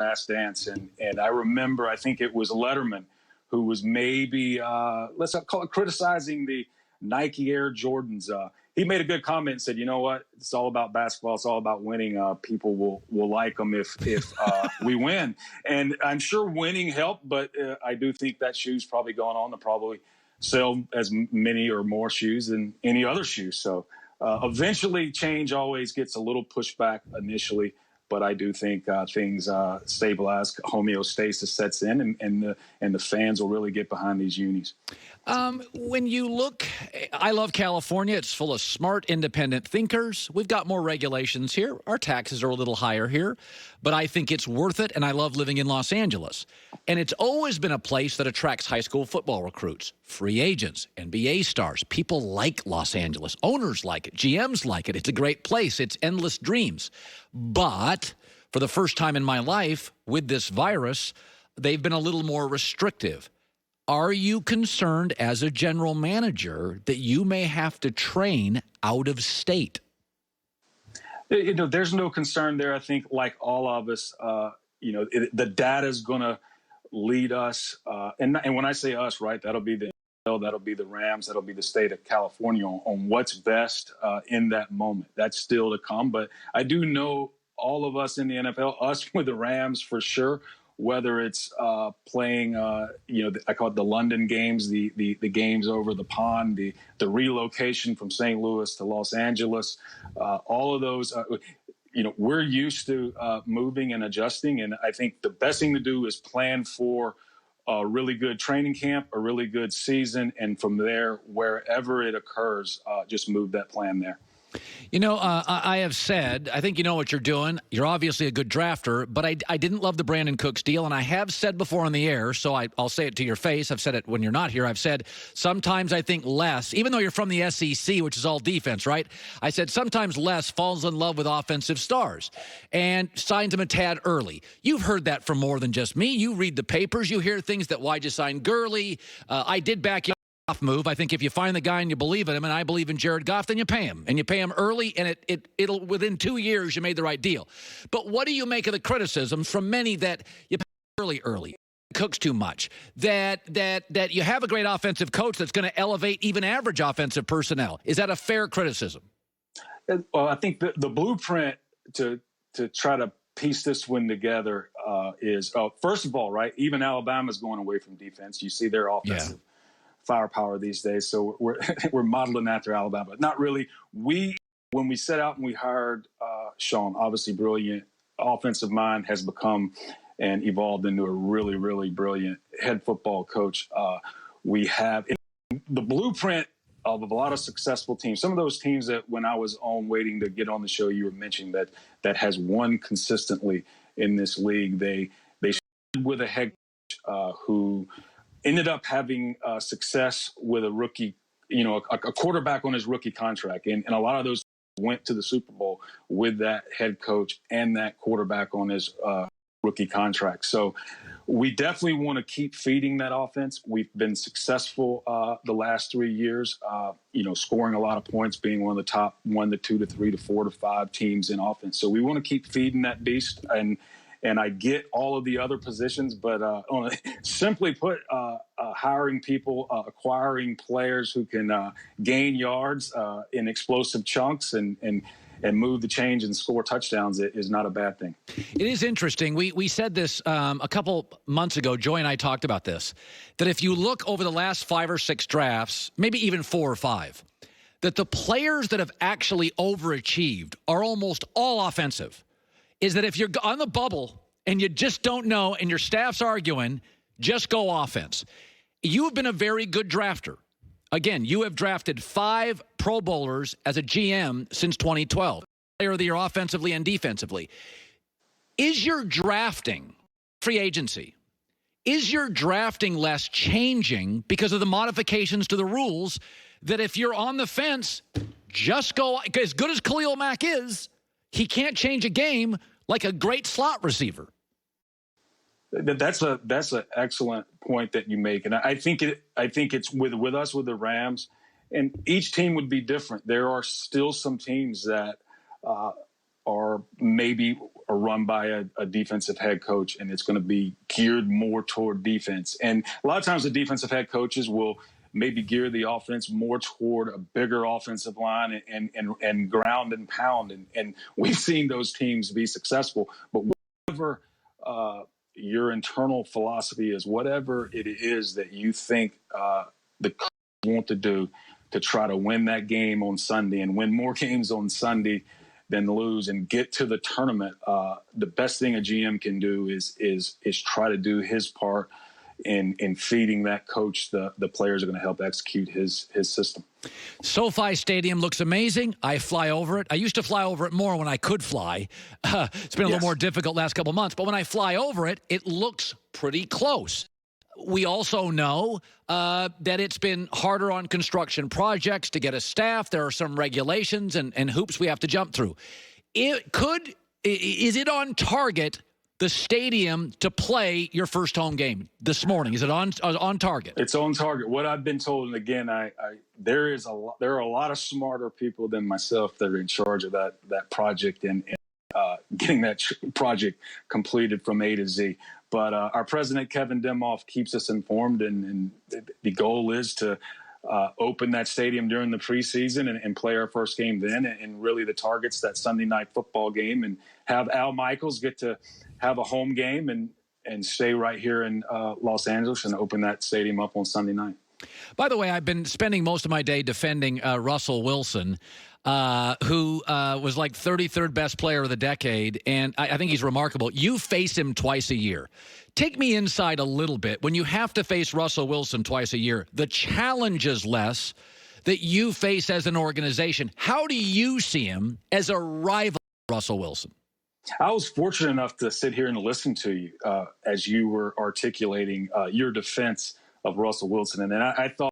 Last Dance, and I remember, I think it was Letterman who was maybe let's call it criticizing the Nike Air Jordans. He made a good comment and said, "You know what? It's all about basketball. It's all about winning. People will like them if we win." And I'm sure winning helped, but I do think that shoe's probably going on to probably sell as many or more shoes than any other shoe. So eventually, change always gets a little pushback initially. But I do think things stabilize, homeostasis sets in, and the fans will really get behind these unis. When you look, I love California. It's full of smart, independent thinkers. We've got more regulations here. Our taxes are a little higher here, but I think it's worth it, and I love living in Los Angeles. And it's always been a place that attracts high school football recruits, free agents, NBA stars. People like Los Angeles. Owners like it. GMs like it. It's a great place. It's endless dreams. But for the first time in my life, with this virus, they've been a little more restrictive. Are you concerned as a general manager that you may have to train out of state? There's no concern there. I think, like all of us, the data is going to lead us. And when I say us, right, that'll be the NFL, that'll be the Rams, that'll be the state of California on what's best in that moment. That's still to come. But I do know all of us in the NFL, us with the Rams for sure, whether it's playing, I call it the London games, the games over the pond, the relocation from St. Louis to Los Angeles, all of those, we're used to moving and adjusting. And I think the best thing to do is plan for a really good training camp, a really good season. And from there, wherever it occurs, just move that plan there. I have said, I think you know what you're doing. You're obviously a good drafter, but I didn't love the Brandon Cooks deal, and I have said before on the air, so I'll say it to your face. I've said it when you're not here. I've said sometimes I think less, even though you're from the SEC, which is all defense, right? I said sometimes less falls in love with offensive stars and signs them a tad early. You've heard that from more than just me. You read the papers. You hear things that why'd you sign Gurley? I did back you. Move. I think if you find the guy and you believe in him, and I believe in Jared Goff, then you pay him, and you pay him early, and it'll within 2 years you made the right deal. But what do you make of the criticisms from many that you pay early, Cooks too much, that you have a great offensive coach that's going to elevate even average offensive personnel? Is that a fair criticism? Well, I think the blueprint to try to piece this one together is first of all, right, even Alabama's going away from defense. You see their offensive firepower these days, so we're modeling after Alabama, but not really. When we set out and we hired Sean, obviously brilliant offensive mind, has become and evolved into a really, really brilliant head football coach. We have the blueprint of a lot of successful teams. Some of those teams that when I was on waiting to get on the show, you were mentioning that has won consistently in this league. They started with a head coach who ended up having success with a rookie, a quarterback on his rookie contract. And a lot of those went to the Super Bowl with that head coach and that quarterback on his rookie contract. So we definitely want to keep feeding that offense. We've been successful the last 3 years, scoring a lot of points, being one of the top 1 to 2 to 3 to 4 to 5 teams in offense. So we want to keep feeding that beast. And I get all of the other positions, but simply put, hiring people, acquiring players who can gain yards in explosive chunks and move the change and score touchdowns is not a bad thing. It is interesting. We said this a couple months ago. Joy and I talked about this, that if you look over the last 5 or 6 drafts, maybe even 4 or 5, that the players that have actually overachieved are almost all offensive. Is that if you're on the bubble and you just don't know and your staff's arguing, just go offense. You have been a very good drafter. Again, you have drafted 5 Pro Bowlers as a GM since 2012. Player of the year offensively and defensively. Is your drafting, free agency, is your drafting less changing because of the modifications to the rules that if you're on the fence, just go, as good as Khalil Mack is, he can't change a game like a great slot receiver. That's an excellent point that you make, and I think it's with us with the Rams, and each team would be different. There are still some teams that are maybe run by a defensive head coach, and it's going to be geared more toward defense. And a lot of times the defensive head coaches will maybe gear the offense more toward a bigger offensive line and ground and pound. And we've seen those teams be successful. But whatever your internal philosophy is, whatever it is that you think the coach want to do to try to win that game on Sunday and win more games on Sunday than lose and get to the tournament, the best thing a GM can do is try to do his part in feeding that coach the players are going to help execute his system. SoFi Stadium looks amazing. I fly over it. I used to fly over it more when I could fly. It's been a little more difficult last couple of months, but when I fly over it, it looks pretty close. We also know that it's been harder on construction projects to get a staff. There are some regulations and hoops we have to jump through. Is it on target, the stadium, to play your first home game this morning? Is it on target? It's on target. What I've been told, and again, there are a lot of smarter people than myself that are in charge of that project and getting that project completed from A to Z. But our president, Kevin Demoff, keeps us informed, and the goal is to open that stadium during the preseason and play our first game then. And really the target's that Sunday night football game, and have Al Michaels get to have a home game and stay right here in Los Angeles and open that stadium up on Sunday night. By the way, I've been spending most of my day defending Russell Wilson, who was like 33rd best player of the decade, and I think he's remarkable. You face him twice a year. Take me inside a little bit. When you have to face Russell Wilson twice a year, the challenges less that you face as an organization, how do you see him as a rival to Russell Wilson? I was fortunate enough to sit here and listen to you as you were articulating your defense of Russell Wilson, and I thought